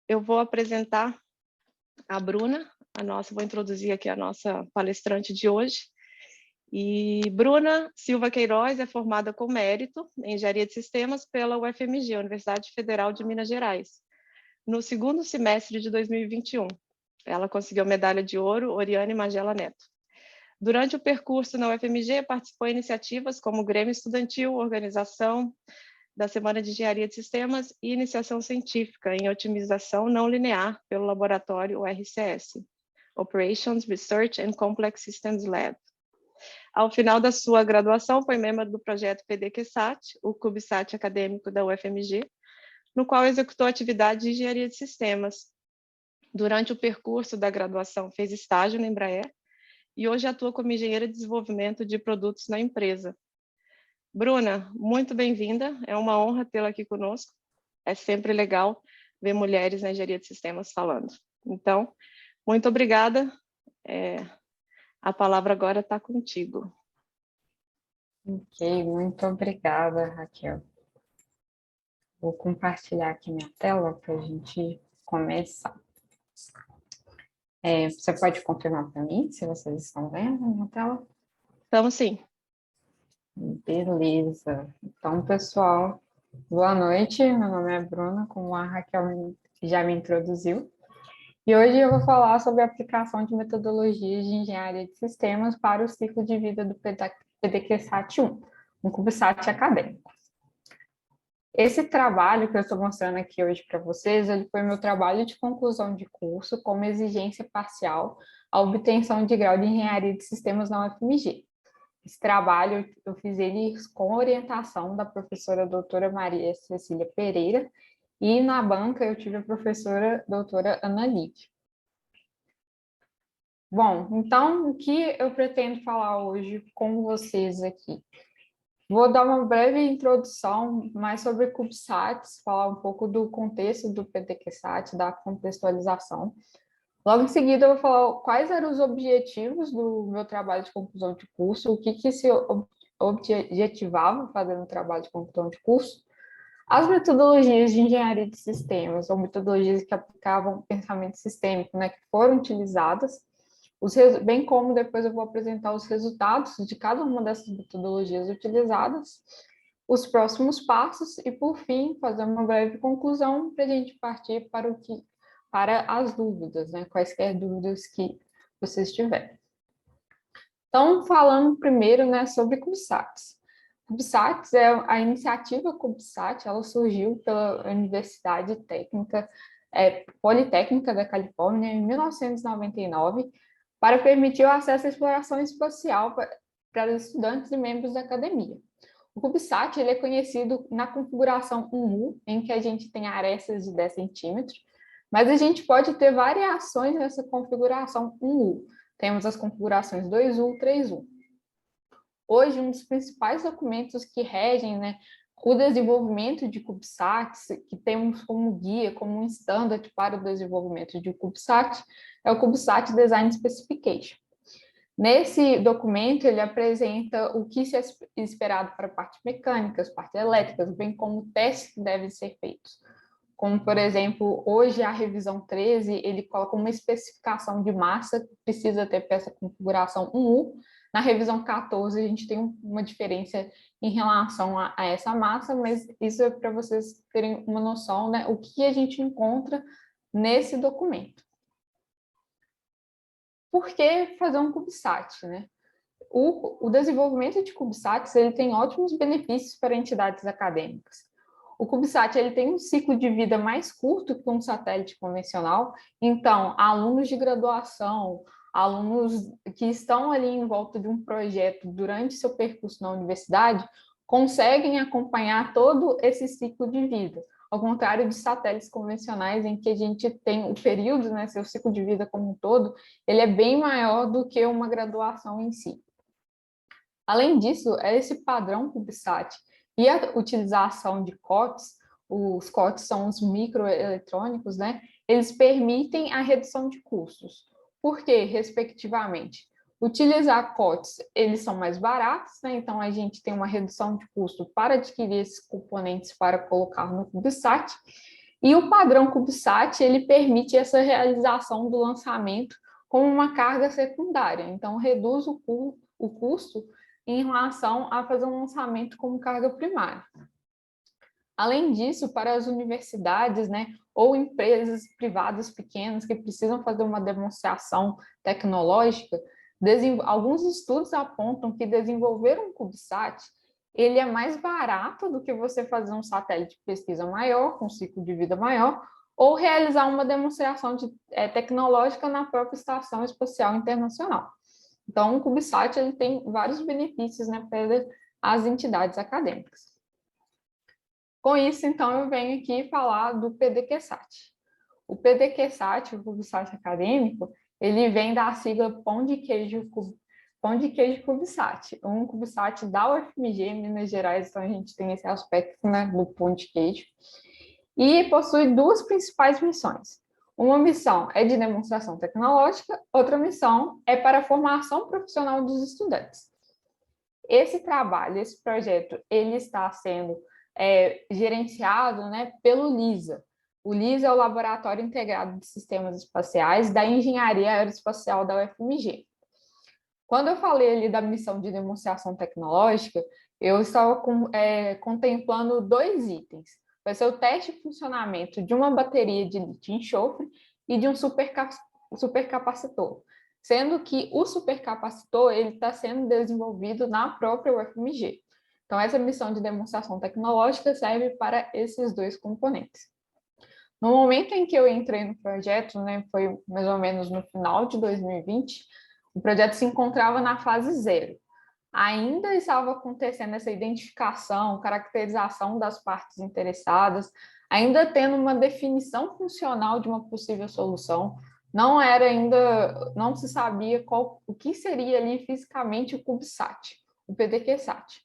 eu vou apresentar a Bruna, vou introduzir aqui a nossa palestrante de hoje. E Bruna Silva Queiroz é formada com mérito em Engenharia de Sistemas pela UFMG, Universidade Federal de Minas Gerais, no segundo semestre de 2021. Ela conseguiu a medalha de ouro Oriane Magela Neto. Durante o percurso na UFMG, participou de iniciativas como Grêmio Estudantil, organização da Semana de Engenharia de Sistemas e iniciação científica em otimização não linear pelo laboratório RCS, Operations, Research and Complex Systems Lab. Ao final da sua graduação, foi membro do projeto PDQSAT, o CubeSat acadêmico da UFMG, no qual executou atividades de engenharia de sistemas. Durante o percurso da graduação, fez estágio na Embraer e hoje atua como engenheira de desenvolvimento de produtos na empresa. Bruna, muito bem-vinda, é uma honra tê-la aqui conosco. É sempre legal ver mulheres na engenharia de sistemas falando. Então, muito obrigada. A palavra agora está contigo. Ok, muito obrigada, Raquel. Vou compartilhar aqui minha tela para a gente começar. Você pode confirmar para mim se vocês estão vendo a minha tela? Estamos sim. Beleza. Então, pessoal, boa noite. Meu nome é Bruna, como a Raquel já me introduziu. E hoje eu vou falar sobre a aplicação de metodologias de engenharia de sistemas para o ciclo de vida do PDQ-SAT-1, um CubeSat acadêmico. Esse trabalho que eu estou mostrando aqui hoje para vocês, ele foi meu trabalho de conclusão de curso como exigência parcial à obtenção de grau de engenharia de sistemas na UFMG. Esse trabalho eu fiz ele com orientação da professora doutora Maria Cecília Pereira e na banca eu tive a professora doutora Ana Lídia. Bom, então o que eu pretendo falar hoje com vocês aqui? Vou dar uma breve introdução mais sobre CubeSats, falar um pouco do contexto do PDQ-SAT, da contextualização. Logo em seguida, eu vou falar quais eram os objetivos do meu trabalho de conclusão de curso, o que se objetivava fazendo o trabalho de conclusão de curso, as metodologias de engenharia de sistemas, ou metodologias que aplicavam pensamento sistêmico, né, que foram utilizadas, bem como depois eu vou apresentar os resultados de cada uma dessas metodologias utilizadas, os próximos passos e, por fim, fazer uma breve conclusão para a gente partir para as dúvidas, né? Quaisquer dúvidas que vocês tiverem. Então, falando primeiro, né, sobre CubeSats. CubeSats é a iniciativa CubeSat, ela surgiu pela Universidade Politécnica da Califórnia em 1999, para permitir o acesso à exploração espacial para os estudantes e membros da academia. O CubeSat ele é conhecido na configuração 1U, em que a gente tem arestas de 10 centímetros, mas a gente pode ter variações nessa configuração 1U. Temos as configurações 2U, 3U. Hoje, um dos principais documentos que regem, né, o desenvolvimento de CubeSats, que temos como guia, como um standard para o desenvolvimento de CubeSat, é o CubeSat Design Specification. Nesse documento, ele apresenta o que se é esperado para partes mecânicas, partes elétricas, bem como testes que devem ser feitos. Como, por exemplo, hoje a revisão 13, ele coloca uma especificação de massa que precisa ter para essa configuração 1U. Na revisão 14, a gente tem uma diferença em relação a essa massa, mas isso é para vocês terem uma noção, né, o que a gente encontra nesse documento. Por que fazer um CubeSat, né? O desenvolvimento de CubeSats ele tem ótimos benefícios para entidades acadêmicas. O CubeSat ele tem um ciclo de vida mais curto que um satélite convencional, então alunos de graduação, alunos que estão ali em volta de um projeto durante seu percurso na universidade, conseguem acompanhar todo esse ciclo de vida, ao contrário de satélites convencionais em que a gente tem o período, né, seu ciclo de vida como um todo, ele é bem maior do que uma graduação em si. Além disso, é esse padrão CubeSat e a utilização de COTS, os COTS são os microeletrônicos, né? Eles permitem a redução de custos. Por quê, respectivamente? Utilizar COTS, eles são mais baratos, né? Então a gente tem uma redução de custo para adquirir esses componentes para colocar no CubeSat. E o padrão CubeSat, ele permite essa realização do lançamento como uma carga secundária, então reduz o custo em relação a fazer um lançamento como carga primária. Além disso, para as universidades, né, ou empresas privadas pequenas que precisam fazer uma demonstração tecnológica, alguns estudos apontam que desenvolver um CubeSat ele é mais barato do que você fazer um satélite de pesquisa maior, com ciclo de vida maior, ou realizar uma demonstração tecnológica na própria Estação Espacial Internacional. Então, o CubeSat ele tem vários benefícios, né, para as entidades acadêmicas. Com isso, então, eu venho aqui falar do PDQSat. O PDQSat, o CubeSat acadêmico, ele vem da sigla Pão de Queijo CubeSat, um CubeSat da UFMG, Minas Gerais, então a gente tem esse aspecto, né, do pão de queijo, e possui duas principais missões. Uma missão é de demonstração tecnológica, outra missão é para a formação profissional dos estudantes. Esse trabalho, esse projeto, ele está sendo gerenciado, né, pelo LISA. O LISA é o Laboratório Integrado de Sistemas Espaciais da Engenharia Aeroespacial da UFMG. Quando eu falei ali da missão de demonstração tecnológica, eu estava contemplando dois itens. Vai ser o teste de funcionamento de uma bateria de lítio-enxofre e de um supercapacitor, sendo que o supercapacitor ele está sendo desenvolvido na própria UFMG. Então, essa missão de demonstração tecnológica serve para esses dois componentes. No momento em que eu entrei no projeto, né, foi mais ou menos no final de 2020, o projeto se encontrava na fase 0. Ainda estava acontecendo essa identificação, caracterização das partes interessadas, ainda tendo uma definição funcional de uma possível solução. Não se sabia o que seria ali fisicamente o CubeSat, o PDQSat.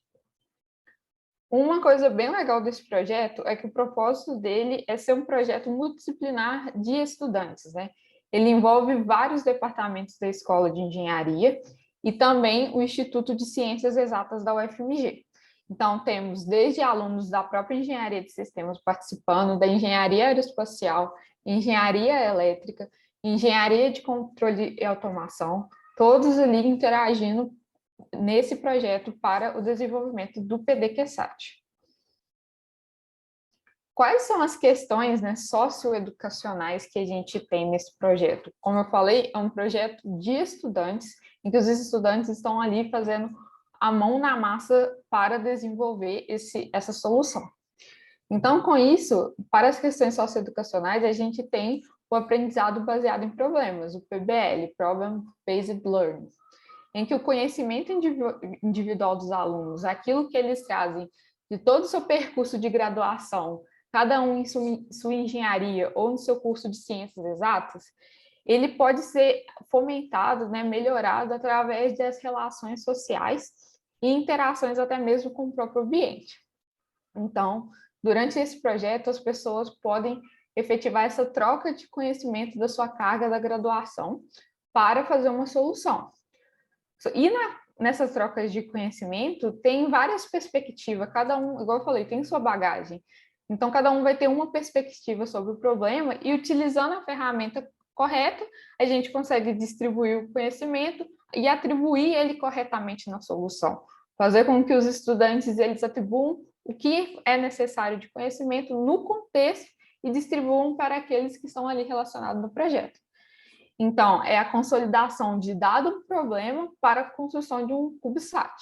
Uma coisa bem legal desse projeto é que o propósito dele é ser um projeto multidisciplinar de estudantes, né? Ele envolve vários departamentos da Escola de Engenharia e também o Instituto de Ciências Exatas da UFMG. Então, temos desde alunos da própria Engenharia de Sistemas participando, da Engenharia Aeroespacial, Engenharia Elétrica, Engenharia de Controle e Automação, todos ali interagindo nesse projeto para o desenvolvimento do PDQSat. Quais são as questões, né, socioeducacionais que a gente tem nesse projeto? Como eu falei, é um projeto de estudantes, em que os estudantes estão ali fazendo a mão na massa para desenvolver essa solução. Então, com isso, para as questões socioeducacionais, a gente tem o aprendizado baseado em problemas, o PBL, Problem Based Learning, em que o conhecimento individual dos alunos, aquilo que eles trazem de todo o seu percurso de graduação, cada um em sua engenharia ou no seu curso de ciências exatas, ele pode ser fomentado, né, melhorado através das relações sociais e interações até mesmo com o próprio ambiente. Então, durante esse projeto, as pessoas podem efetivar essa troca de conhecimento da sua carga da graduação para fazer uma solução. E nessas trocas de conhecimento, tem várias perspectivas, cada um, igual eu falei, tem sua bagagem. Então, cada um vai ter uma perspectiva sobre o problema e, utilizando a ferramenta correta, a gente consegue distribuir o conhecimento e atribuir ele corretamente na solução. Fazer com que os estudantes eles atribuam o que é necessário de conhecimento no contexto e distribuam para aqueles que estão ali relacionados no projeto. Então, é a consolidação de dado problema para a construção de um CubeSat.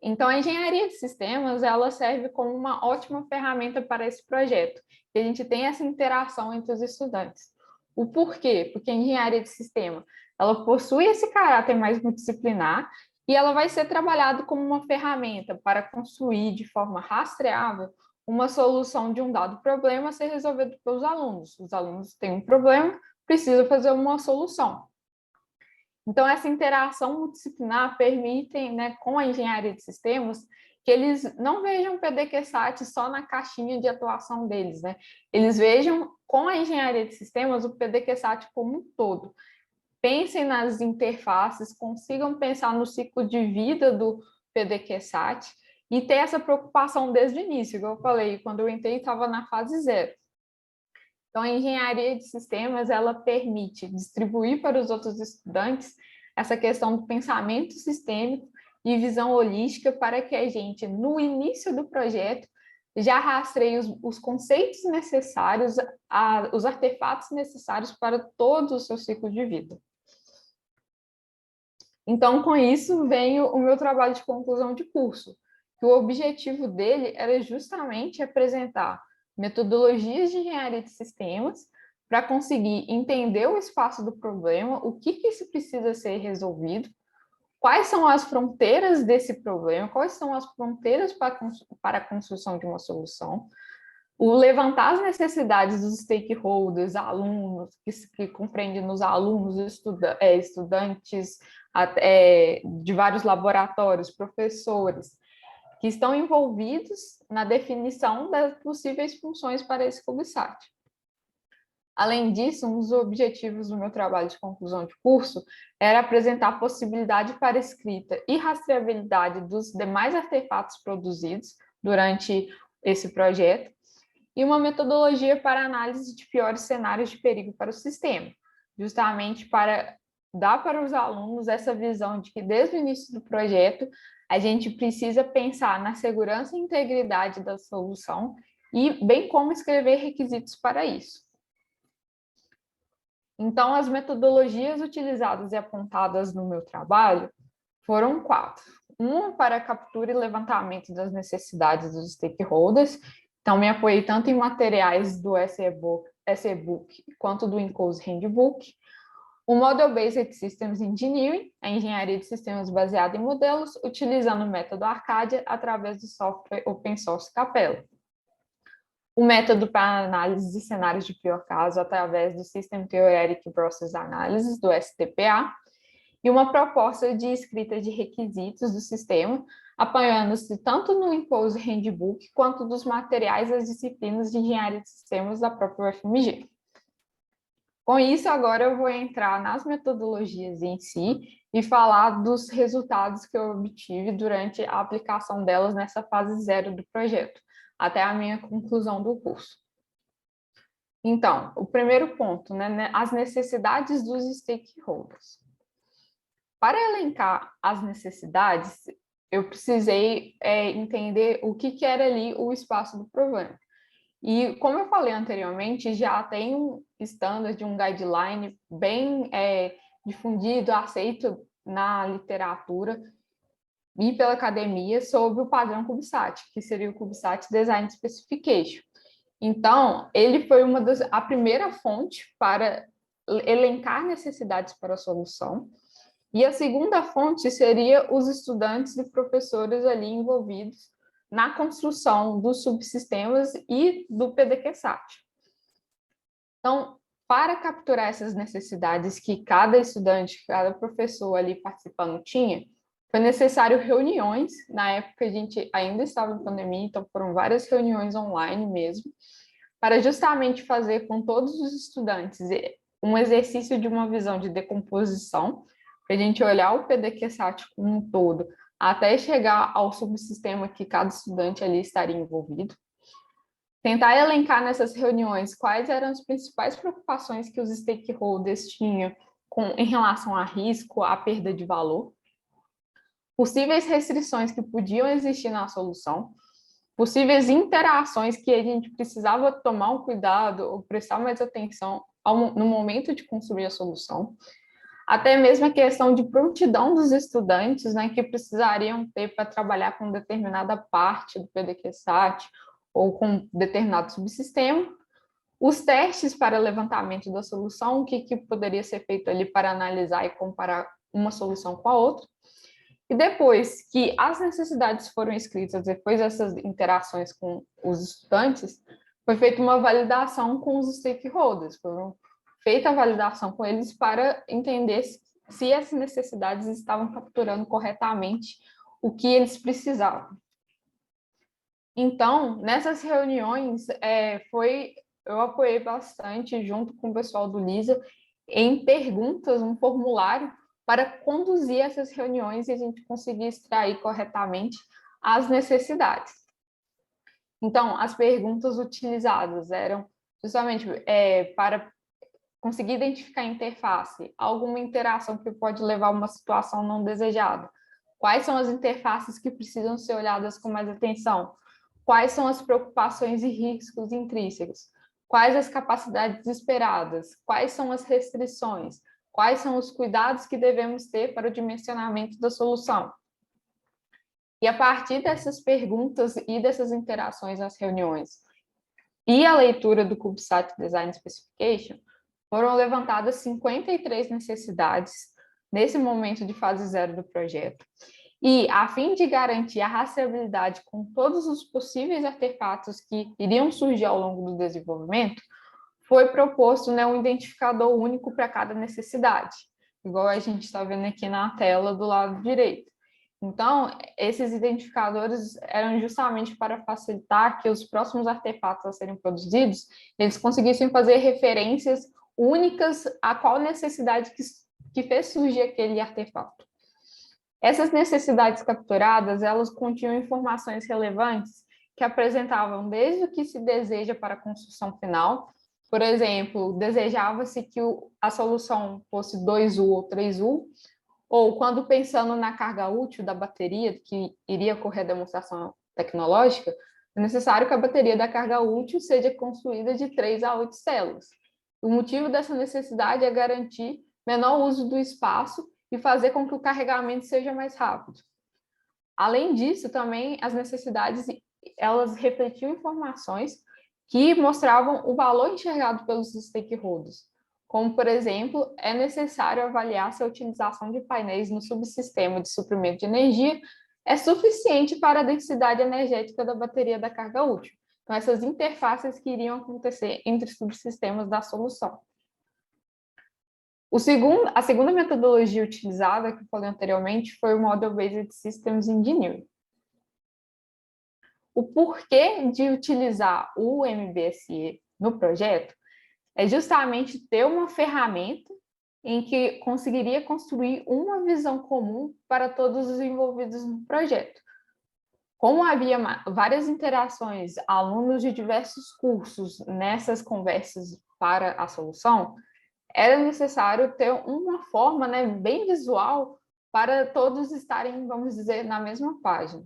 Então, a engenharia de sistemas, ela serve como uma ótima ferramenta para esse projeto, que a gente tem essa interação entre os estudantes. O porquê? Porque a engenharia de sistema, ela possui esse caráter mais multidisciplinar e ela vai ser trabalhada como uma ferramenta para construir de forma rastreável uma solução de um dado problema a ser resolvido pelos alunos. Os alunos têm um problema, precisam fazer uma solução. Então, essa interação multidisciplinar permite, né, com a engenharia de sistemas, que eles não vejam o PDQSat só na caixinha de atuação deles, né? Eles vejam, com a engenharia de sistemas, o PDQSat como um todo. Pensem nas interfaces, consigam pensar no ciclo de vida do PDQSat e ter essa preocupação desde o início. Igual eu falei, quando eu entrei, estava na fase 0. Então, a engenharia de sistemas, ela permite distribuir para os outros estudantes essa questão do pensamento sistêmico e visão holística para que a gente, no início do projeto, já rastreie os conceitos necessários, os artefatos necessários para todo o seu ciclo de vida. Então, com isso, vem o meu trabalho de conclusão de curso, que o objetivo dele era justamente apresentar metodologias de engenharia de sistemas para conseguir entender o espaço do problema, o que isso precisa ser resolvido, quais são as fronteiras desse problema, quais são as fronteiras para a construção de uma solução, o levantar as necessidades dos stakeholders, alunos, que compreende nos alunos, estudantes de vários laboratórios, professores, que estão envolvidos na definição das possíveis funções para esse CubeSat. Além disso, um dos objetivos do meu trabalho de conclusão de curso era apresentar a possibilidade para escrita e rastreabilidade dos demais artefatos produzidos durante esse projeto e uma metodologia para análise de piores cenários de perigo para o sistema, justamente para dar para os alunos essa visão de que desde o início do projeto a gente precisa pensar na segurança e integridade da solução e bem como escrever requisitos para isso. Então, as metodologias utilizadas e apontadas no meu trabalho foram 4. Uma para captura e levantamento das necessidades dos stakeholders. Então, me apoiei tanto em materiais do SE-Book quanto do Encode Handbook. O Model-Based Systems Engineering, a engenharia de sistemas baseada em modelos, utilizando o método Arcadia através do software open source Capella. O método para análise de cenários de pior caso através do System Theoretic Process Analysis, do STPA, e uma proposta de escrita de requisitos do sistema, apoiando-se tanto no Encode Handbook quanto dos materiais das disciplinas de engenharia de sistemas da própria UFMG. Com isso, agora eu vou entrar nas metodologias em si e falar dos resultados que eu obtive durante a aplicação delas nessa fase 0 do projeto, até a minha conclusão do curso. Então, o primeiro ponto, né, as necessidades dos stakeholders. Para elencar as necessidades, eu precisei entender o que era ali o espaço do problema. E, como eu falei anteriormente, já tem um standard, um guideline bem difundido, aceito na literatura e pela academia sobre o padrão CubeSat, que seria o CubeSat Design Specification. Então, ele foi a primeira fonte para elencar necessidades para a solução, e a segunda fonte seria os estudantes e professores ali envolvidos na construção dos subsistemas e do PDQ-SAT. Então, para capturar essas necessidades que cada estudante, cada professor ali participando tinha, foi necessário reuniões. Na época a gente ainda estava em pandemia, então foram várias reuniões online mesmo, para justamente fazer com todos os estudantes um exercício de uma visão de decomposição, para a gente olhar o PDQ-SAT como um todo, até chegar ao subsistema que cada estudante ali estaria envolvido. Tentar elencar nessas reuniões quais eram as principais preocupações que os stakeholders tinham em relação a risco, a perda de valor, possíveis restrições que podiam existir na solução, possíveis interações que a gente precisava tomar um cuidado ou prestar mais atenção no momento de construir a solução, até mesmo a questão de prontidão dos estudantes, né, que precisariam ter para trabalhar com determinada parte do PDQ-SAT ou com determinado subsistema, os testes para levantamento da solução, o que poderia ser feito ali para analisar e comparar uma solução com a outra. E depois que as necessidades foram escritas, depois dessas interações com os estudantes, foi feita uma validação com os stakeholders, foram feita a validação com eles para entender se as necessidades estavam capturando corretamente o que eles precisavam. Então, nessas reuniões, eu apoiei bastante, junto com o pessoal do LISA, em perguntas, um formulário, para conduzir essas reuniões e a gente conseguir extrair corretamente as necessidades. Então, as perguntas utilizadas eram justamente para conseguir identificar a interface, alguma interação que pode levar a uma situação não desejada. Quais são as interfaces que precisam ser olhadas com mais atenção? Quais são as preocupações e riscos intrínsecos? Quais as capacidades esperadas? Quais são as restrições? Quais são os cuidados que devemos ter para o dimensionamento da solução? E a partir dessas perguntas e dessas interações nas reuniões e a leitura do CubeSat Design Specification, foram levantadas 53 necessidades nesse momento de fase zero do projeto. E, a fim de garantir a rastreabilidade com todos os possíveis artefatos que iriam surgir ao longo do desenvolvimento, foi proposto, né, um identificador único para cada necessidade, igual a gente está vendo aqui na tela do lado direito. Então, esses identificadores eram justamente para facilitar que os próximos artefatos a serem produzidos, eles conseguissem fazer referências únicas a qual necessidade que fez surgir aquele artefato. Essas necessidades capturadas, elas continham informações relevantes que apresentavam desde o que se deseja para a construção final. Por exemplo, desejava-se que a solução fosse 2U ou 3U, ou quando pensando na carga útil da bateria, que iria ocorrer a demonstração tecnológica, é necessário que a bateria da carga útil seja construída de 3 a 8 células. O motivo dessa necessidade é garantir menor uso do espaço e fazer com que o carregamento seja mais rápido. Além disso, também as necessidades, elas refletiam informações que mostravam o valor enxergado pelos stakeholders, como, por exemplo, é necessário avaliar se a utilização de painéis no subsistema de suprimento de energia é suficiente para a densidade energética da bateria da carga útil. Então, essas interfaces que iriam acontecer entre subsistemas da solução. A segunda metodologia utilizada, que eu falei anteriormente, foi o Model-Based Systems Engineering. O porquê de utilizar o MBSE no projeto é justamente ter uma ferramenta em que conseguiria construir uma visão comum para todos os envolvidos no projeto. Como havia várias interações, alunos de diversos cursos nessas conversas para a solução, era necessário ter uma forma, né, bem visual para todos estarem, vamos dizer, na mesma página.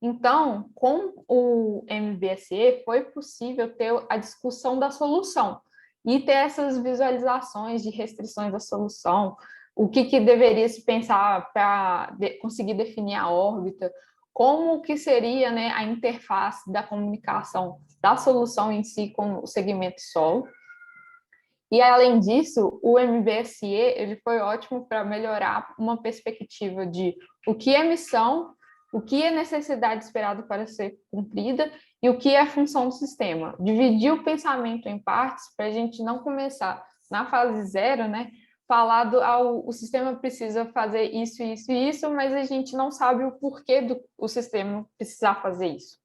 Então, com o MBSE, foi possível ter a discussão da solução e ter essas visualizações de restrições da solução, o que deveria se pensar para conseguir definir a órbita, como que seria, né, a interface da comunicação da solução em si com o segmento solo. E, além disso, o MBSE ele foi ótimo para melhorar uma perspectiva de o que é missão, o que é necessidade esperada para ser cumprida e o que é função do sistema. Dividir o pensamento em partes para a gente não começar na fase zero, né? Falar o sistema precisa fazer isso, isso e isso, mas a gente não sabe o porquê do sistema precisar fazer isso.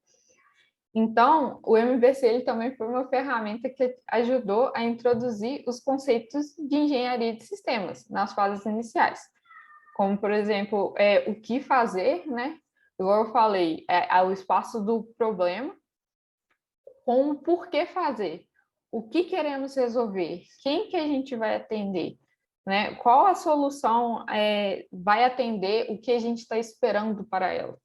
Então, o MVC ele também foi uma ferramenta que ajudou a introduzir os conceitos de engenharia de sistemas nas fases iniciais, como, por exemplo, o que fazer, né? Igual eu falei, o espaço do problema, com o porquê fazer, o que queremos resolver, quem que a gente vai atender, né? Qual a solução vai atender o que a gente está esperando para ela.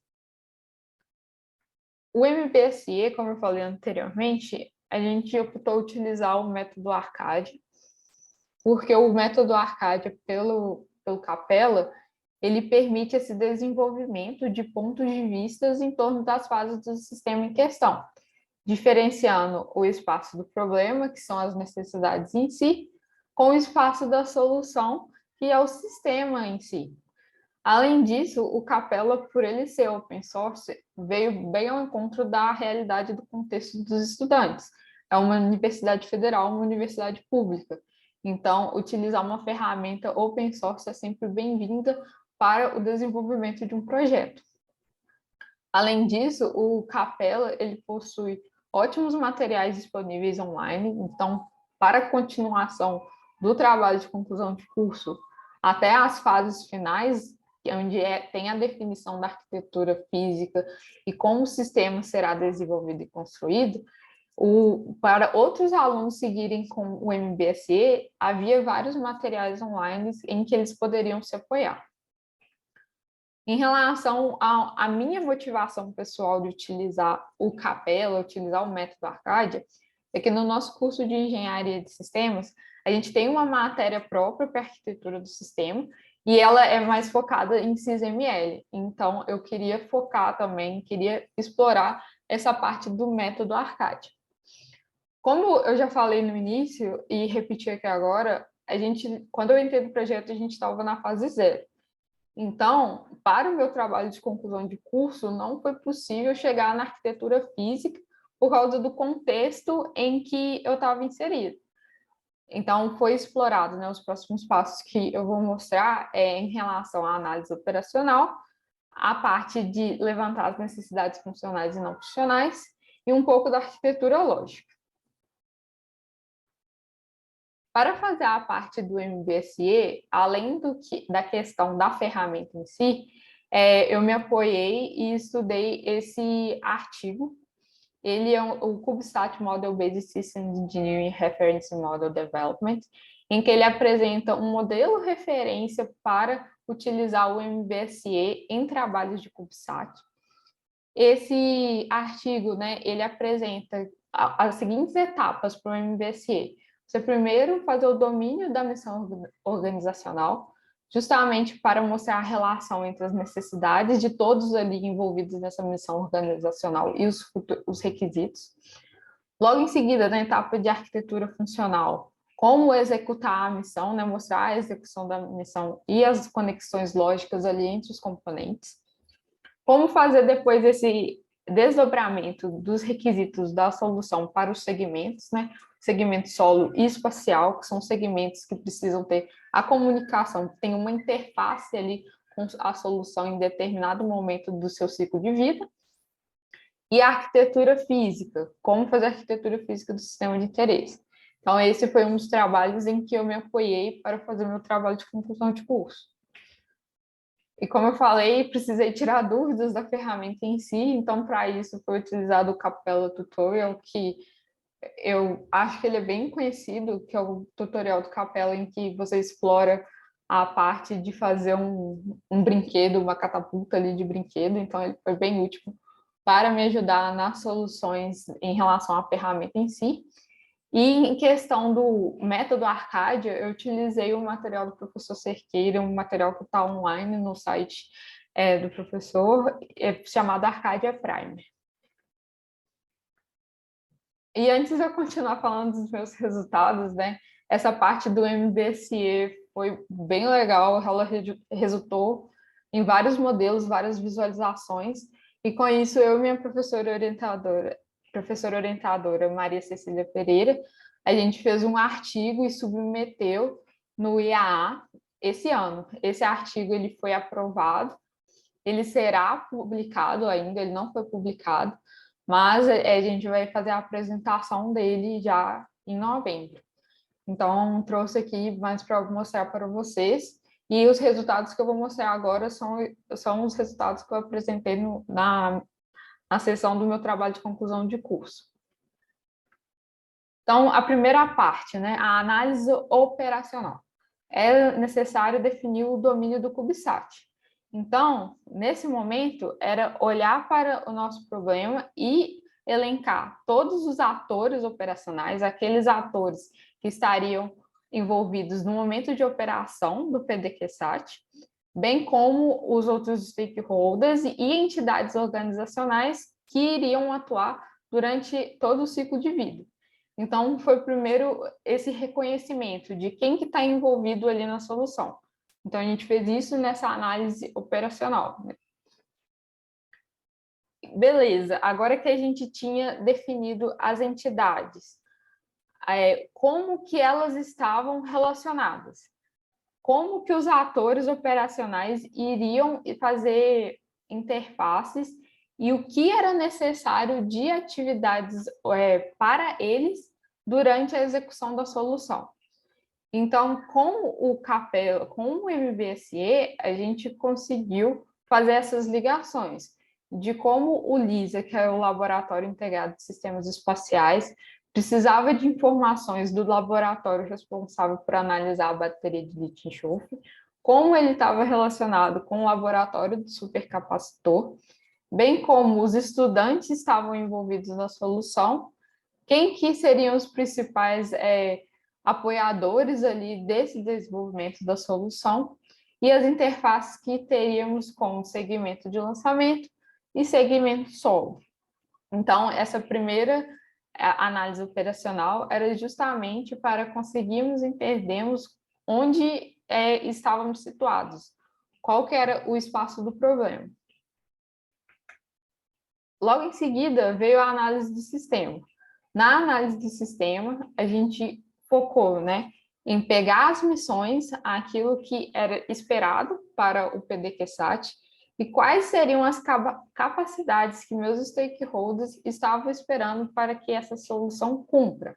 O MBSE, como eu falei anteriormente, a gente optou utilizar o método ARCAD, porque o método ARCAD, pelo Capella, ele permite esse desenvolvimento de pontos de vista em torno das fases do sistema em questão, diferenciando o espaço do problema, que são as necessidades em si, com o espaço da solução, que é o sistema em si. Além disso, o Capella, por ele ser open source, veio bem ao encontro da realidade do contexto dos estudantes. É uma universidade federal, uma universidade pública. Então, utilizar uma ferramenta open source é sempre bem-vinda para o desenvolvimento de um projeto. Além disso, o Capella ele possui ótimos materiais disponíveis online. Então, para a continuação do trabalho de conclusão de curso até as fases finais, onde tem a definição da arquitetura física e como o sistema será desenvolvido e construído, Para outros alunos seguirem com o MBSE, havia vários materiais online em que eles poderiam se apoiar. Em relação à minha motivação pessoal de utilizar o Capella, utilizar o método Arcadia, é que no nosso curso de Engenharia de Sistemas, a gente tem uma matéria própria para arquitetura do sistema, e ela é mais focada em SysML. Então, eu queria focar também, queria explorar essa parte do método Arcadia. Como eu já falei no início e repeti aqui agora, quando eu entrei no projeto, a gente estava na fase 0. Então, para o meu trabalho de conclusão de curso, não foi possível chegar na arquitetura física por causa do contexto em que eu estava inserido. Então, foi explorado, né, os próximos passos que eu vou mostrar em relação à análise operacional, a parte de levantar as necessidades funcionais e não funcionais, e um pouco da arquitetura lógica. Para fazer a parte do MBSE, além da questão da ferramenta em si, eu me apoiei e estudei esse artigo. Ele é o CubeSat Model Based Systems Engineering Reference Model Development, em que ele apresenta um modelo referência para utilizar o MBSE em trabalhos de CubeSat. Esse artigo, né, ele apresenta as seguintes etapas para o MBSE. Você primeiro fazer o domínio da missão organizacional, justamente para mostrar a relação entre as necessidades de todos ali envolvidos nessa missão organizacional e os requisitos. Logo em seguida, na etapa de arquitetura funcional, como executar a missão, né, mostrar a execução da missão e as conexões lógicas ali entre os componentes. Como fazer depois esse desdobramento dos requisitos da solução para os segmentos, né? Segmento solo e espacial, que são segmentos que precisam ter a comunicação, tem uma interface ali com a solução em determinado momento do seu ciclo de vida. E a arquitetura física, como fazer a arquitetura física do sistema de interesse. Então, esse foi um dos trabalhos em que eu me apoiei para fazer meu trabalho de conclusão de curso. E como eu falei, precisei tirar dúvidas da ferramenta em si, então para isso foi utilizado o Capella Tutorial, que eu acho que ele é bem conhecido, que é o tutorial do Capella em que você explora a parte de fazer um brinquedo, uma catapulta ali de brinquedo, então ele foi bem útil para me ajudar nas soluções em relação à ferramenta em si. E em questão do método Arcadia, eu utilizei o material do professor Cerqueira, um material que está online no site do professor, chamado Arcadia Primer. E antes de eu continuar falando dos meus resultados, né, essa parte do MBSE foi bem legal, ela resultou em vários modelos, várias visualizações, e com isso eu e minha professora orientadora Maria Cecília Pereira, a gente fez um artigo e submeteu no IAA esse ano. Esse artigo ele foi aprovado, ele será publicado ainda, ele não foi publicado, mas a gente vai fazer a apresentação dele já em novembro. Então, trouxe aqui mais para mostrar para vocês. E os resultados que eu vou mostrar agora são os resultados que eu apresentei na sessão do meu trabalho de conclusão de curso. Então, a primeira parte, né, a análise operacional. É necessário definir o domínio do CubeSat. Então, nesse momento, era olhar para o nosso problema e elencar todos os atores operacionais, aqueles atores que estariam envolvidos no momento de operação do PDQ-SAT, bem como os outros stakeholders e entidades organizacionais que iriam atuar durante todo o ciclo de vida. Então, foi primeiro esse reconhecimento de quem que está envolvido ali na solução. Então, a gente fez isso nessa análise operacional, né? Beleza, agora que a gente tinha definido as entidades, como que elas estavam relacionadas? Como que os atores operacionais iriam fazer interfaces e o que era necessário de atividades para eles durante a execução da solução. Então, com o Capella, com o MBSE, a gente conseguiu fazer essas ligações. de como o LISA, que é o Laboratório Integrado de Sistemas Espaciais, precisava de informações do laboratório responsável por analisar a bateria de lítio-enxofre, como ele estava relacionado com o laboratório do supercapacitor, bem como os estudantes estavam envolvidos na solução, quem que seriam os principais apoiadores ali desse desenvolvimento da solução e as interfaces que teríamos como segmento de lançamento e segmento solo. Então, essa primeira análise operacional era justamente para conseguirmos entendermos onde estávamos situados, qual que era o espaço do problema. Logo em seguida, veio a análise do sistema. Na análise do sistema, a gente focou, em pegar as missões, aquilo que era esperado para o PDQ-SAT, e quais seriam as capacidades que meus stakeholders estavam esperando para que essa solução cumpra.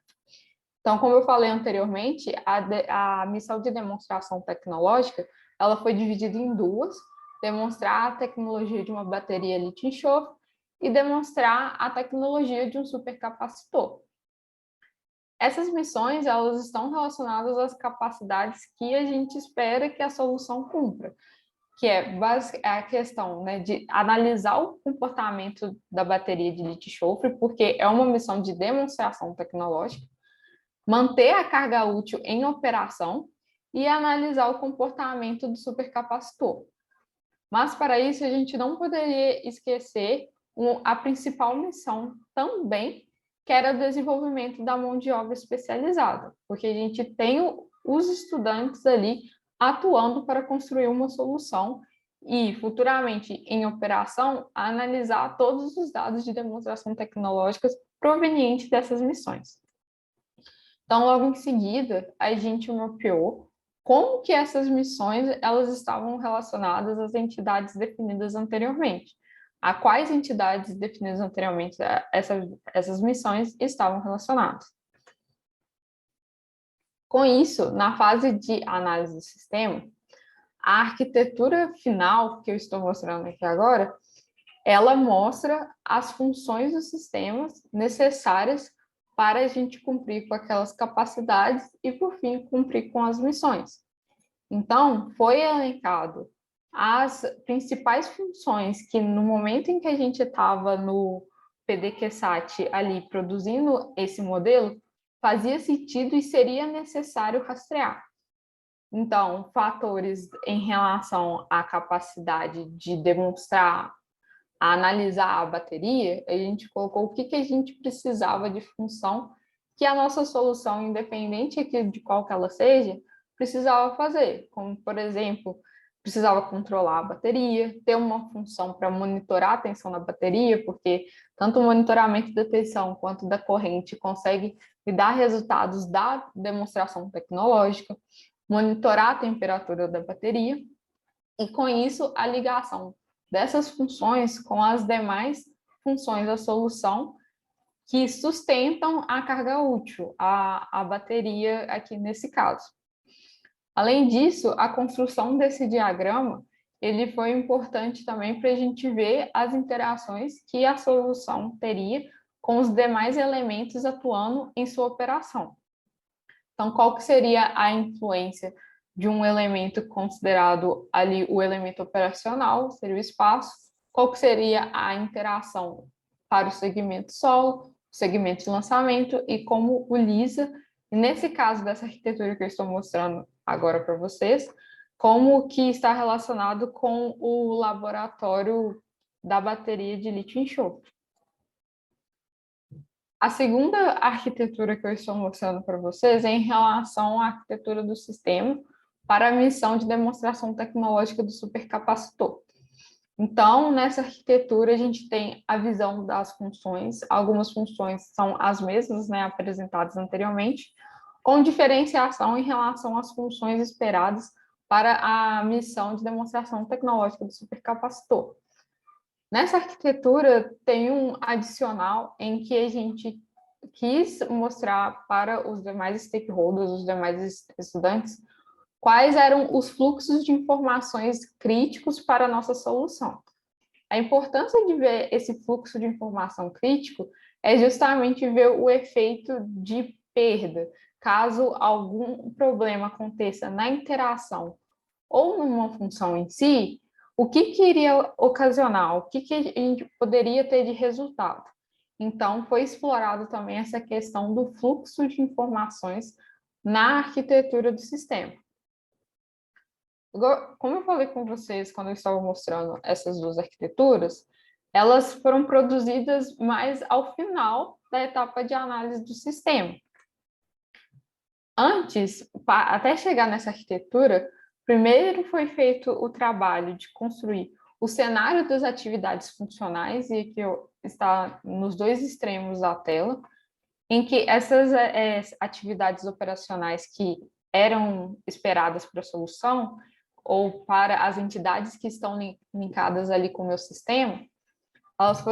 Então, como eu falei anteriormente, a missão de demonstração tecnológica, ela foi dividida em duas: demonstrar a tecnologia de uma bateria lítio-enxofre e demonstrar a tecnologia de um supercapacitor. Essas missões, elas estão relacionadas às capacidades que a gente espera que a solução cumpra, que é a questão de analisar o comportamento da bateria de lítio-enxofre, porque é uma missão de demonstração tecnológica, manter a carga útil em operação e analisar o comportamento do supercapacitor. Mas, para isso, a gente não poderia esquecer a principal missão também, que era o desenvolvimento da mão de obra especializada, porque a gente tem os estudantes ali atuando para construir uma solução e, futuramente, em operação, analisar todos os dados de demonstração tecnológica provenientes dessas missões. Então, logo em seguida, a gente mapeou como que essas missões elas estavam relacionadas às entidades definidas anteriormente. A quais entidades definidas anteriormente essas missões estavam relacionadas. Com isso, na fase de análise do sistema, a arquitetura final que eu estou mostrando aqui agora, ela mostra as funções dos sistemas necessárias para a gente cumprir com aquelas capacidades e, por fim, cumprir com as missões. Então, foi elencado as principais funções que, no momento em que a gente estava no PDQ-SAT ali produzindo esse modelo, fazia sentido e seria necessário rastrear. Então, fatores em relação à capacidade de demonstrar, analisar a bateria, a gente colocou o que a gente precisava de função que a nossa solução, independente de qual que ela seja, precisava fazer, como, por exemplo, precisava controlar a bateria, ter uma função para monitorar a tensão da bateria, porque tanto o monitoramento da tensão quanto da corrente consegue me dar resultados da demonstração tecnológica, monitorar a temperatura da bateria, e com isso a ligação dessas funções com as demais funções da solução que sustentam a carga útil, a bateria aqui nesse caso. Além disso, a construção desse diagrama, ele foi importante também para a gente ver as interações que a solução teria com os demais elementos atuando em sua operação. Então, qual que seria a influência de um elemento considerado ali o elemento operacional, seria o espaço, qual que seria a interação para o segmento solo, o segmento de lançamento e como o LISA, nesse caso dessa arquitetura que eu estou mostrando agora para vocês, como que está relacionado com o laboratório da bateria de lítio-enxofre. A segunda arquitetura que eu estou mostrando para vocês é em relação à arquitetura do sistema para a missão de demonstração tecnológica do supercapacitor. Então, nessa arquitetura, a gente tem a visão das funções. Algumas funções são as mesmas, apresentadas anteriormente, com diferenciação em relação às funções esperadas para a missão de demonstração tecnológica do supercapacitor. Nessa arquitetura, tem um adicional em que a gente quis mostrar para os demais stakeholders, os demais estudantes, quais eram os fluxos de informações críticos para a nossa solução. A importância de ver esse fluxo de informação crítico é justamente ver o efeito de perda, caso algum problema aconteça na interação ou numa função em si, o que iria ocasionar, o que a gente poderia ter de resultado. Então, foi explorado também essa questão do fluxo de informações na arquitetura do sistema. Como eu falei com vocês quando eu estava mostrando essas duas arquiteturas, elas foram produzidas mais ao final da etapa de análise do sistema. Antes, até chegar nessa arquitetura, primeiro foi feito o trabalho de construir o cenário das atividades funcionais, e aqui está nos dois extremos da tela, em que essas atividades operacionais que eram esperadas para a solução, ou para as entidades que estão linkadas ali com o meu sistema, elas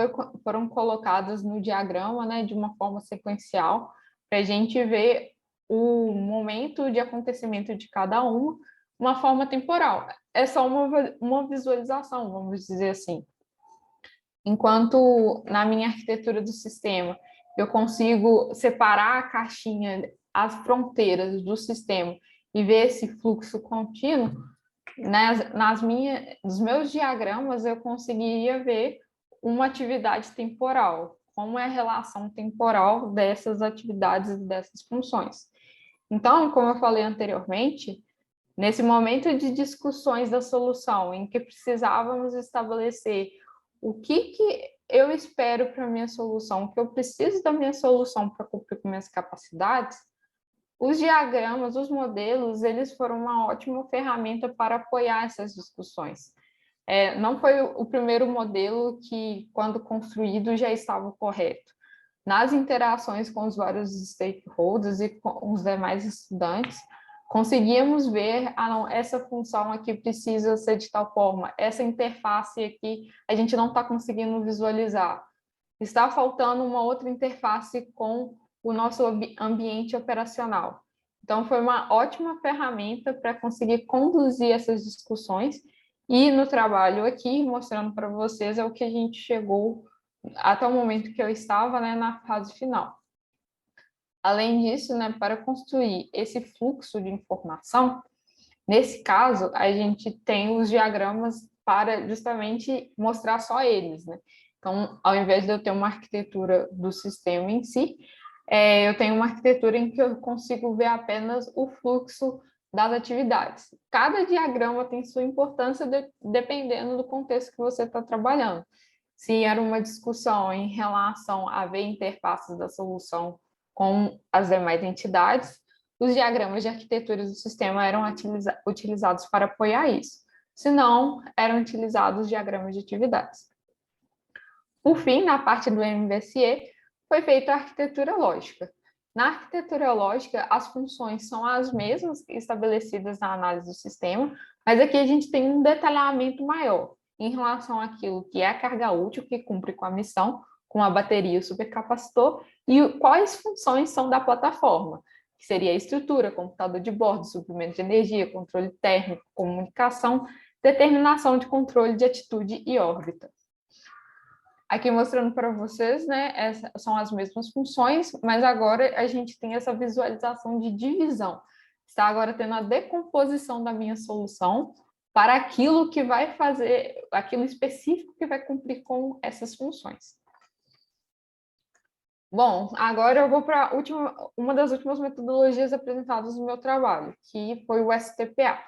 foram colocadas no diagrama, né, de uma forma sequencial, para a gente ver o momento de acontecimento de cada uma forma temporal. É só uma visualização, vamos dizer assim. Enquanto na minha arquitetura do sistema, eu consigo separar a caixinha, as fronteiras do sistema e ver esse fluxo contínuo, nos meus diagramas eu conseguiria ver uma atividade temporal, como é a relação temporal dessas atividades e dessas funções. Então, como eu falei anteriormente, nesse momento de discussões da solução, em que precisávamos estabelecer o que eu espero para a minha solução, o que eu preciso da minha solução para cumprir com minhas capacidades, os diagramas, os modelos, eles foram uma ótima ferramenta para apoiar essas discussões. Não foi o primeiro modelo que, quando construído, já estava correto. Nas interações com os vários stakeholders e com os demais estudantes, conseguíamos ver, essa função aqui precisa ser de tal forma, essa interface aqui a gente não está conseguindo visualizar. Está faltando uma outra interface com o nosso ambiente operacional. Então, foi uma ótima ferramenta para conseguir conduzir essas discussões, e no trabalho aqui, mostrando para vocês, é o que a gente chegou até o momento que eu estava, né, na fase final. Além disso, né, para construir esse fluxo de informação, nesse caso, a gente tem os diagramas para justamente mostrar só eles, né? Então, ao invés de eu ter uma arquitetura do sistema em si, eu tenho uma arquitetura em que eu consigo ver apenas o fluxo das atividades. Cada diagrama tem sua importância dependendo do contexto que você está trabalhando. Se era uma discussão em relação a ver interfaces da solução com as demais entidades, os diagramas de arquitetura do sistema eram utilizados para apoiar isso. Se não, eram utilizados diagramas de atividades. Por fim, na parte do MVSE, foi feita a arquitetura lógica. Na arquitetura lógica, as funções são as mesmas estabelecidas na análise do sistema, mas aqui a gente tem um detalhamento maior em relação àquilo que é a carga útil, que cumpre com a missão, com a bateria e o supercapacitor, e quais funções são da plataforma, que seria a estrutura, computador de bordo, suprimento de energia, controle térmico, comunicação, determinação de controle de atitude e órbita. Aqui mostrando para vocês, né, são as mesmas funções, mas agora a gente tem essa visualização de divisão. Está agora tendo a decomposição da minha solução para aquilo que vai fazer, aquilo específico que vai cumprir com essas funções. Bom, agora eu vou para uma das últimas metodologias apresentadas no meu trabalho, que foi o STPA.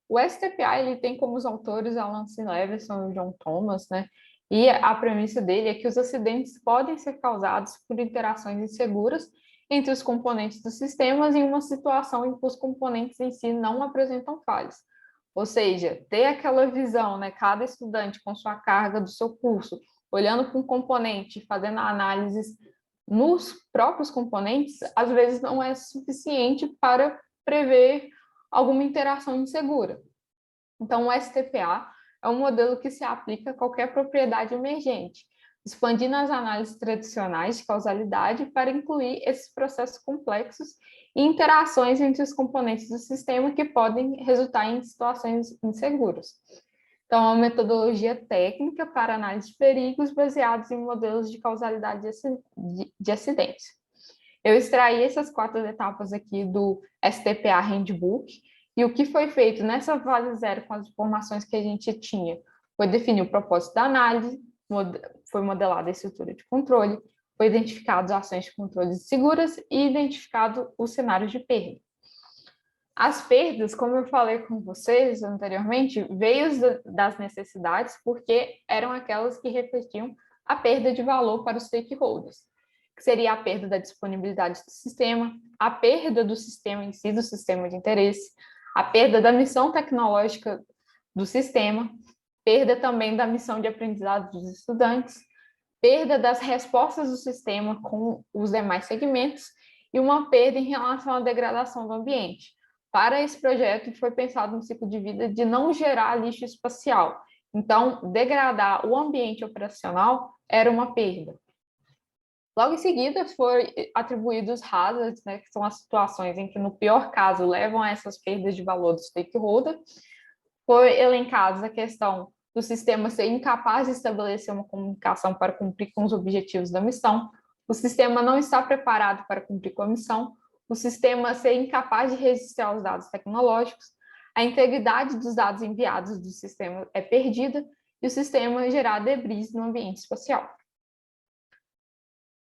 O STPA, ele tem como os autores Alan C. Leveson e John Thomas, né? E a premissa dele é que os acidentes podem ser causados por interações inseguras entre os componentes dos sistemas em uma situação em que os componentes em si não apresentam falhas. Ou seja, ter aquela visão, né? Cada estudante com sua carga do seu curso, olhando para um componente, fazendo análises nos próprios componentes, às vezes não é suficiente para prever alguma interação insegura. Então, o STPA é um modelo que se aplica a qualquer propriedade emergente, expandindo as análises tradicionais de causalidade para incluir esses processos complexos e interações entre os componentes do sistema que podem resultar em situações inseguras. Então, é uma metodologia técnica para análise de perigos baseados em modelos de causalidade de acidentes. Eu extraí essas 4 etapas aqui do STPA Handbook, e o que foi feito nessa fase 0 com as informações que a gente tinha foi definir o propósito da análise, foi modelada a estrutura de controle, foi identificado as ações de controle seguras e identificado os cenários de perda. As perdas, como eu falei com vocês anteriormente, veio das necessidades porque eram aquelas que refletiam a perda de valor para os stakeholders, que seria a perda da disponibilidade do sistema, a perda do sistema em si, do sistema de interesse, a perda da missão tecnológica do sistema, perda também da missão de aprendizado dos estudantes, perda das respostas do sistema com os demais segmentos e uma perda em relação à degradação do ambiente. Para esse projeto, foi pensado um ciclo de vida de não gerar lixo espacial. Então, degradar o ambiente operacional era uma perda. Logo em seguida, foram atribuídos hazards, né, que são as situações em que, no pior caso, levam a essas perdas de valor do stakeholder. Foi elencada a questão do sistema ser incapaz de estabelecer uma comunicação para cumprir com os objetivos da missão, o sistema não está preparado para cumprir com a missão, o sistema ser incapaz de registrar os dados tecnológicos, a integridade dos dados enviados do sistema é perdida e o sistema gerar debris no ambiente espacial.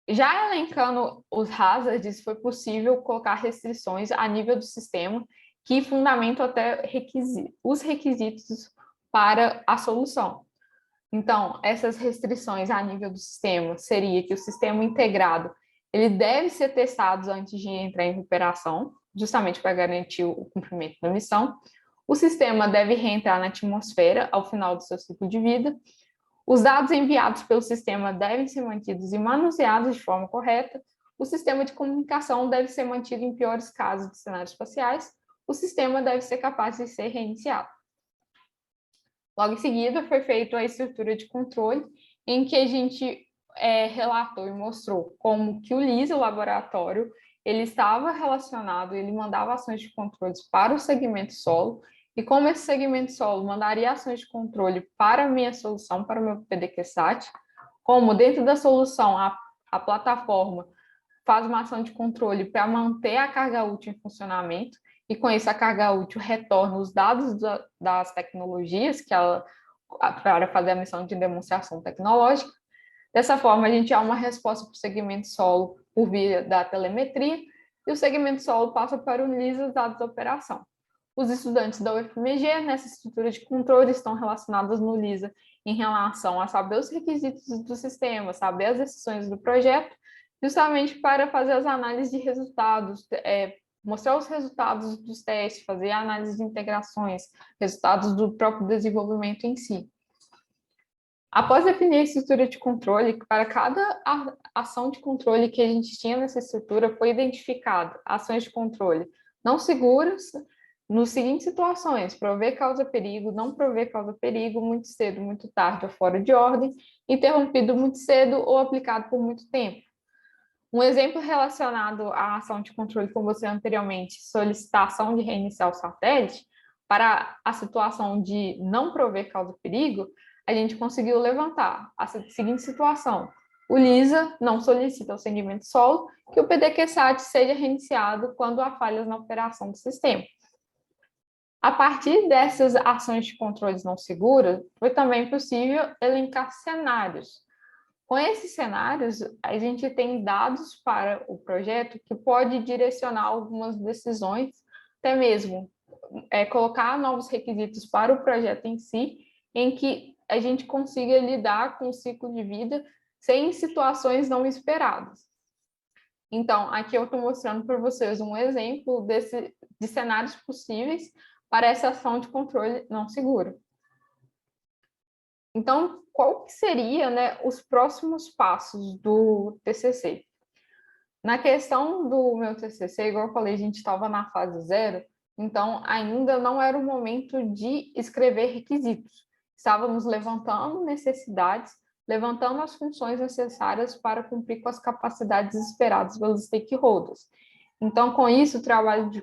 Já elencando os hazards, foi possível colocar restrições a nível do sistema que fundamentam até os requisitos para a solução. Então, essas restrições a nível do sistema seria que o sistema integrado ele deve ser testado antes de entrar em operação, justamente para garantir o cumprimento da missão. O sistema deve reentrar na atmosfera ao final do seu ciclo de vida. Os dados enviados pelo sistema devem ser mantidos e manuseados de forma correta. O sistema de comunicação deve ser mantido em piores casos de cenários espaciais. O sistema deve ser capaz de ser reiniciado. Logo em seguida, foi feita a estrutura de controle, em que a gente relatou e mostrou como que o LISA, o laboratório, ele estava relacionado, ele mandava ações de controles para o segmento solo, e como esse segmento solo mandaria ações de controle para a minha solução, para o meu PDQ-SAT, como dentro da solução a plataforma faz uma ação de controle para manter a carga útil em funcionamento, e com isso a carga útil retorna os dados das tecnologias que ela para fazer a missão de demonstração tecnológica. Dessa forma, a gente há uma resposta para o segmento solo por via da telemetria, e o segmento solo passa para o LISA os dados da operação. Os estudantes da UFMG, nessa estrutura de controle, estão relacionados no LISA em relação a saber os requisitos do sistema, saber as decisões do projeto, justamente para fazer as análises de resultados, mostrar os resultados dos testes, fazer a análise de integrações, resultados do próprio desenvolvimento em si. Após definir a estrutura de controle, para cada ação de controle que a gente tinha nessa estrutura, foi identificado ações de controle não seguras, nos seguintes situações: prover causa perigo, não prover causa perigo, muito cedo, muito tarde ou fora de ordem, interrompido muito cedo ou aplicado por muito tempo. Um exemplo relacionado à ação de controle, como você anteriormente, solicitação de reiniciar o satélite, para a situação de não prover causa perigo, a gente conseguiu levantar a seguinte situação: o LISA não solicita ao segmento solo que o PDQ-SAT seja reiniciado quando há falhas na operação do sistema. A partir dessas ações de controles não seguras, foi também possível elencar cenários. Com esses cenários, a gente tem dados para o projeto que pode direcionar algumas decisões, até mesmo colocar novos requisitos para o projeto em si, em que a gente consiga lidar com o ciclo de vida sem situações não esperadas. Então, aqui eu estou mostrando para vocês um exemplo de cenários possíveis para essa ação de controle não segura. Então, qual que seria, né, os próximos passos do TCC? Na questão do meu TCC, igual eu falei, a gente estava na fase 0, então ainda não era o momento de escrever requisitos. Estávamos levantando necessidades, levantando as funções necessárias para cumprir com as capacidades esperadas pelos stakeholders. Então, com isso, o trabalho de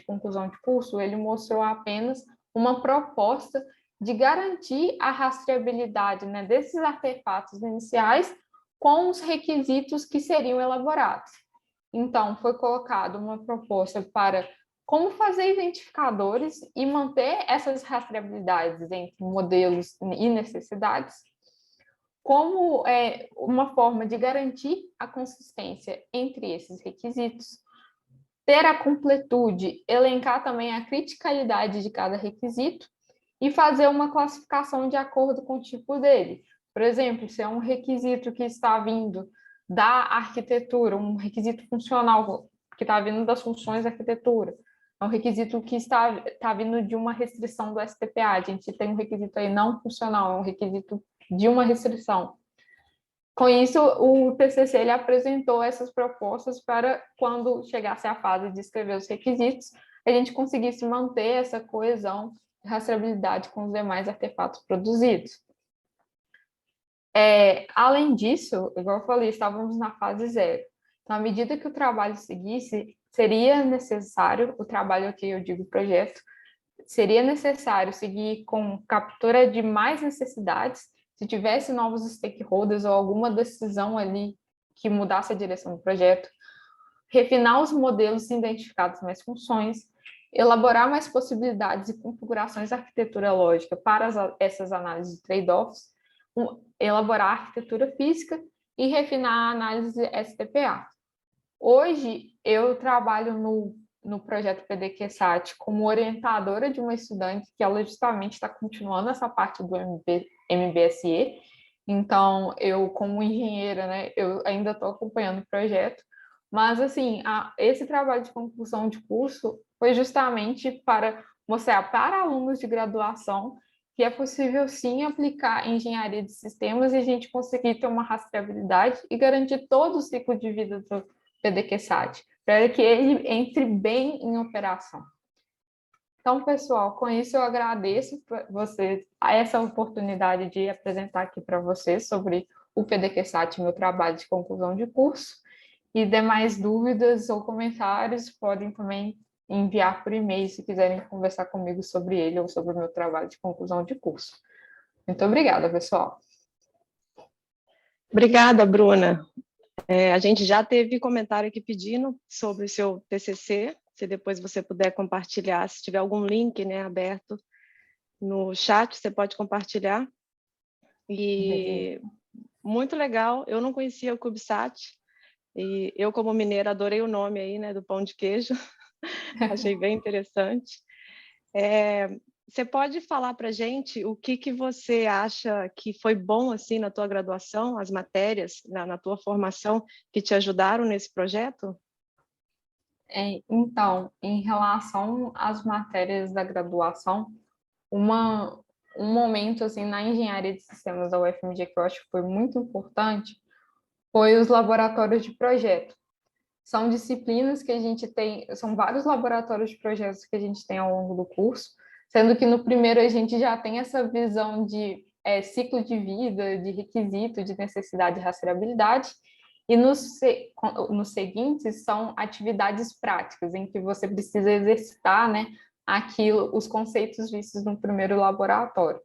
conclusão de curso, ele mostrou apenas uma proposta de garantir a rastreabilidade, né, desses artefatos iniciais com os requisitos que seriam elaborados. Então, foi colocada uma proposta para como fazer identificadores e manter essas rastreabilidades entre modelos e necessidades, como uma forma de garantir a consistência entre esses requisitos, ter a completude, elencar também a criticalidade de cada requisito e fazer uma classificação de acordo com o tipo dele. Por exemplo, se é um requisito que está vindo da arquitetura, um requisito funcional que está vindo das funções da arquitetura, é um requisito que está vindo de uma restrição do STPA, a gente tem um requisito aí não funcional, é um requisito de uma restrição. Com isso, o TCC ele apresentou essas propostas para, quando chegasse a fase de escrever os requisitos, a gente conseguisse manter essa coesão e rastreabilidade com os demais artefatos produzidos. Além disso, igual eu falei, estávamos na fase 0. Então, à medida que o trabalho seguisse, seria necessário, o trabalho aqui eu digo projeto, seria necessário seguir com captura de mais necessidades, se tivesse novos stakeholders ou alguma decisão ali que mudasse a direção do projeto, refinar os modelos identificados mais funções, elaborar mais possibilidades e configurações arquitetura-lógica para essas análises de trade-offs, elaborar a arquitetura física e refinar a análise STPA. Hoje, eu trabalho no projeto PDQ-SAT como orientadora de uma estudante que ela justamente está continuando essa parte do MBSE. Então, eu, como engenheira, né, eu ainda estou acompanhando o projeto, mas, assim, esse trabalho de conclusão de curso foi justamente para mostrar para alunos de graduação que é possível, sim, aplicar engenharia de sistemas e a gente conseguir ter uma rastreabilidade e garantir todo o ciclo de vida do PDQ-SAT, para que ele entre bem em operação. Então, pessoal, com isso eu agradeço essa oportunidade de apresentar aqui para vocês sobre o PDQ-SAT, meu trabalho de conclusão de curso, e demais dúvidas ou comentários podem também enviar por e-mail se quiserem conversar comigo sobre ele ou sobre o meu trabalho de conclusão de curso. Muito obrigada, pessoal. Obrigada, Bruna. A gente já teve comentário aqui pedindo sobre o seu TCC, se depois você puder compartilhar, se tiver algum link, né, aberto no chat, você pode compartilhar. E muito legal, eu não conhecia o CubeSat, e eu, como mineira, adorei o nome aí, né, do pão de queijo, achei bem interessante. Você pode falar para a gente o que você acha que foi bom assim na tua graduação, as matérias na tua formação que te ajudaram nesse projeto? Então, em relação às matérias da graduação, um momento assim na engenharia de sistemas da UFMG que eu acho que foi muito importante foi os laboratórios de projeto. São disciplinas que a gente tem, são vários laboratórios de projetos que a gente tem ao longo do curso, sendo que no primeiro a gente já tem essa visão de ciclo de vida, de requisito, de necessidade e rastreabilidade, e nos seguintes são atividades práticas, em que você precisa exercitar, né, os conceitos vistos no primeiro laboratório.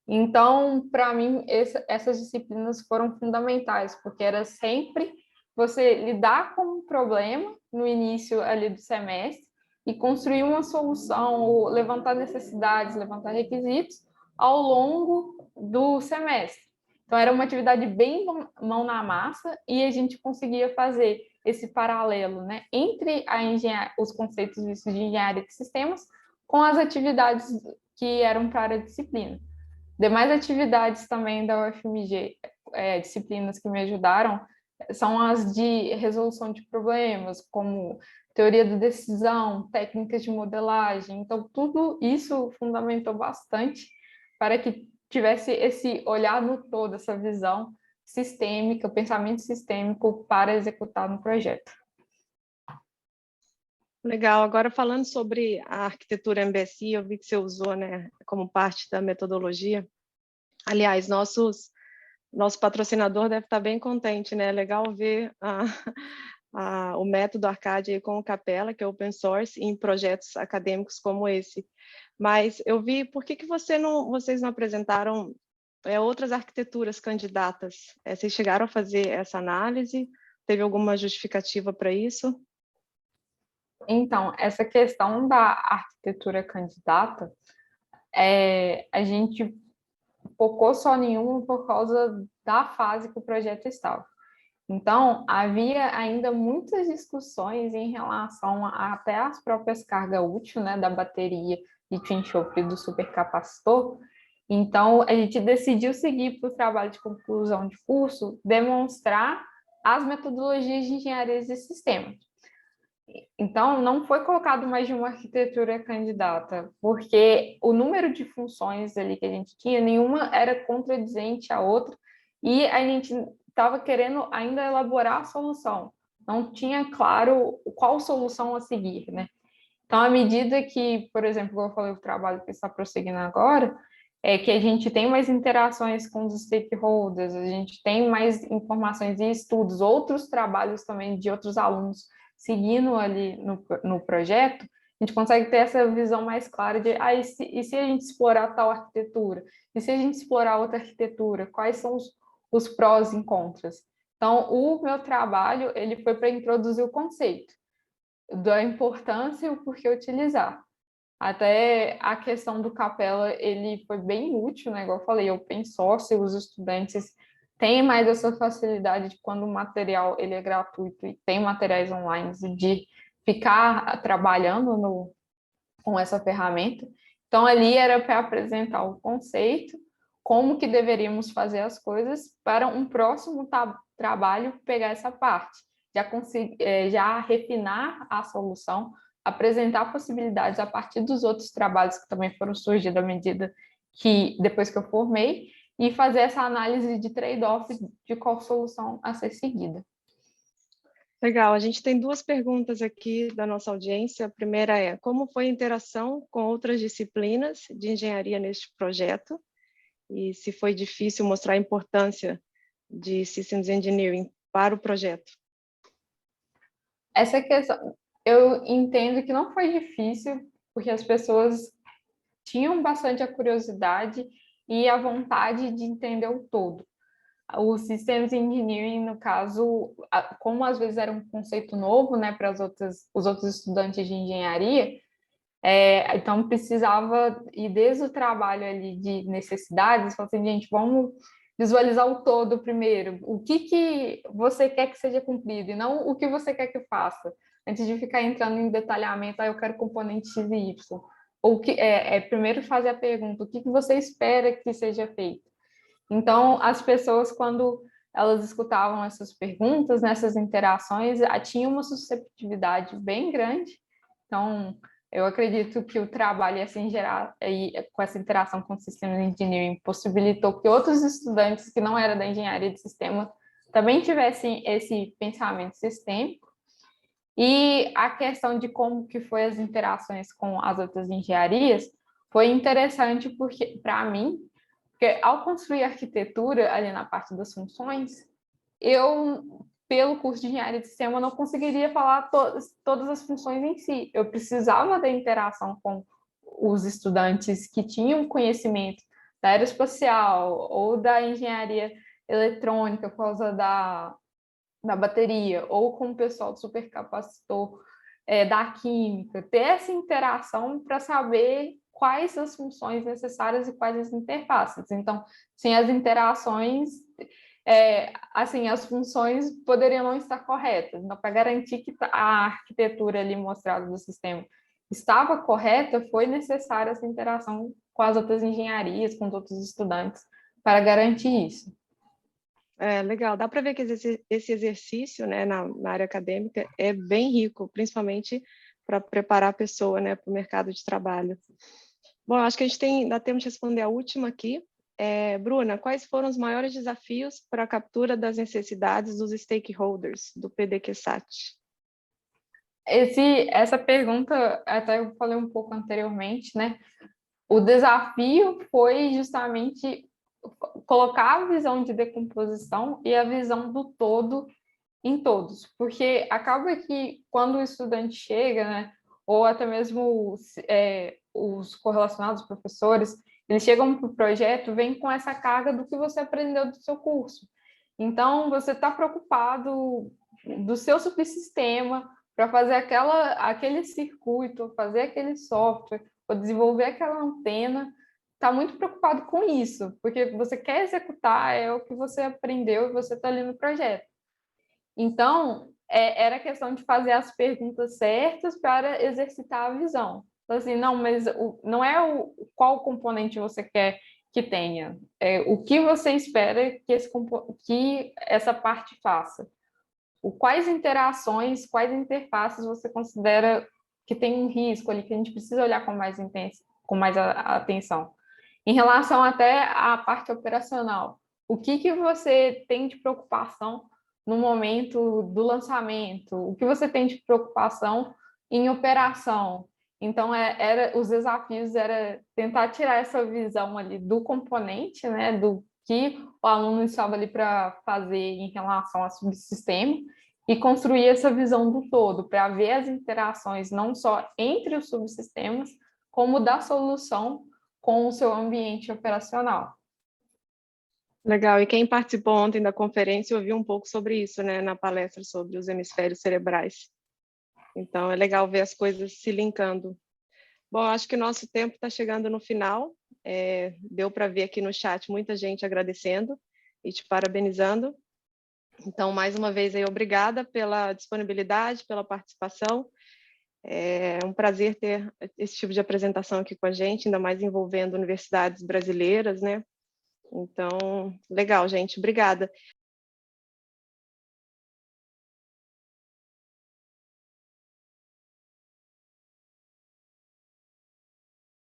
Então, para mim, essas disciplinas foram fundamentais, porque era sempre você lidar com um problema no início ali do semestre e construir uma solução, ou levantar necessidades, levantar requisitos ao longo do semestre. Então, era uma atividade bem mão na massa e a gente conseguia fazer esse paralelo, né, entre os conceitos vistos de engenharia de sistemas com as atividades que eram para a disciplina. Demais atividades também da UFMG, disciplinas que me ajudaram, são as de resolução de problemas, como teoria da decisão, técnicas de modelagem. Então, tudo isso fundamentou bastante para que tivesse esse olhar no todo, essa visão sistêmica, pensamento sistêmico para executar no projeto. Legal. Agora, falando sobre a arquitetura MBSI, eu vi que você usou, né, como parte da metodologia. Aliás, nosso patrocinador deve estar bem contente, né? Legal ver o método Arcade com o Capella, que é open source, em projetos acadêmicos como esse. Mas eu vi, por que vocês não apresentaram outras arquiteturas candidatas? Vocês chegaram a fazer essa análise? Teve alguma justificativa para isso? Então, essa questão da arquitetura candidata, a gente focou só em uma por causa da fase que o projeto estava. Então, havia ainda muitas discussões em relação até às próprias cargas úteis, né, da bateria de enxofre do supercapacitor. Então, a gente decidiu seguir para o trabalho de conclusão de curso, demonstrar as metodologias de engenharia de sistemas. Então, não foi colocado mais de uma arquitetura candidata, porque o número de funções ali que a gente tinha, nenhuma era contradizente à outra, e a gente estava querendo ainda elaborar a solução. Não tinha claro qual solução a seguir, né? Então, à medida que, por exemplo, como eu falei, o trabalho que está prosseguindo agora, é que a gente tem mais interações com os stakeholders, a gente tem mais informações e estudos, outros trabalhos também de outros alunos seguindo ali no projeto, a gente consegue ter essa visão mais clara de e se a gente explorar tal arquitetura? E se a gente explorar outra arquitetura? Quais são os prós e contras? Então, o meu trabalho ele foi para introduzir o conceito da importância e o porquê utilizar. Até a questão do Capella, ele foi bem útil, né? Igual eu falei, open source, os estudantes têm mais essa facilidade de quando o material ele é gratuito e tem materiais online, de ficar trabalhando com essa ferramenta. Então, ali era para apresentar o conceito, como que deveríamos fazer as coisas para um próximo trabalho pegar essa parte, já refinar a solução, apresentar possibilidades a partir dos outros trabalhos que também foram surgindo à medida que, depois que eu formei, e fazer essa análise de trade-off de qual solução a ser seguida. Legal, a gente tem duas perguntas aqui da nossa audiência. A primeira é, como foi a interação com outras disciplinas de engenharia neste projeto? E se foi difícil mostrar a importância de Systems Engineering para o projeto? Essa questão, eu entendo que não foi difícil, porque as pessoas tinham bastante a curiosidade e a vontade de entender o todo. O Systems Engineering, no caso, como às vezes era um conceito novo, né, para os outros estudantes de engenharia, então precisava ir desde o trabalho ali de necessidades, falar assim, gente, vamos visualizar o todo primeiro, o que você quer que seja cumprido e não o que você quer que faça, antes de ficar entrando em detalhamento, eu quero componente X e Y. Ou primeiro fazer a pergunta, o que você espera que seja feito? Então, as pessoas, quando elas escutavam essas perguntas, nessas interações, tinha uma susceptibilidade bem grande. Então, eu acredito que o trabalho assim, com essa interação com o Systems Engineering possibilitou que outros estudantes que não eram da engenharia de sistema também tivessem esse pensamento sistêmico. E a questão de como que foi as interações com as outras engenharias foi interessante porque para mim, porque ao construir arquitetura ali na parte das funções, eu, pelo curso de engenharia de sistema, não conseguiria falar todas as funções em si. Eu precisava da interação com os estudantes que tinham conhecimento da aeroespacial ou da engenharia eletrônica por causa da bateria, ou com o pessoal do supercapacitor, da química, ter essa interação para saber quais as funções necessárias e quais as interfaces. Então, sem as interações, assim, as funções poderiam não estar corretas. Então, para garantir que a arquitetura ali mostrada do sistema estava correta, foi necessária essa interação com as outras engenharias, com os outros estudantes, para garantir isso. Legal, dá para ver que esse exercício, né, na área acadêmica é bem rico, principalmente para preparar a pessoa, né, para o mercado de trabalho. Bom, acho que ainda temos que responder a última aqui. Bruna, quais foram os maiores desafios para a captura das necessidades dos stakeholders do PDQ-SAT? Essa pergunta, até eu falei um pouco anteriormente, né? O desafio foi justamente colocar a visão de decomposição e a visão do todo em todos, porque acaba que quando o estudante chega, né, ou até mesmo os correlacionados, os professores, eles chegam para o projeto, vem com essa carga do que você aprendeu do seu curso. Então, você está preocupado do seu subsistema para fazer aquele circuito, fazer aquele software, ou desenvolver aquela antena, está muito preocupado com isso, porque você quer executar, é o que você aprendeu e você está ali no projeto. Então, era questão de fazer as perguntas certas para exercitar a visão. Então, assim, não, mas não é qual componente você quer que tenha, é o que você espera que essa parte faça. Quais interações, quais interfaces você considera que tem um risco ali, que a gente precisa olhar com mais atenção. Em relação até à parte operacional, o que você tem de preocupação no momento do lançamento? O que você tem de preocupação em operação? Então, os desafios era tentar tirar essa visão ali do componente, né, do que o aluno estava ali para fazer em relação ao subsistema, e construir essa visão do todo, para ver as interações não só entre os subsistemas, como da solução com o seu ambiente operacional. Legal, e quem participou ontem da conferência ouviu um pouco sobre isso, né, na palestra sobre os hemisférios cerebrais. Então, é legal ver as coisas se linkando. Bom, acho que o nosso tempo está chegando no final. Deu para ver aqui no chat muita gente agradecendo e te parabenizando. Então, mais uma vez, aí, obrigada pela disponibilidade, pela participação. É um prazer ter esse tipo de apresentação aqui com a gente, ainda mais envolvendo universidades brasileiras, né? Então, legal, gente. Obrigada.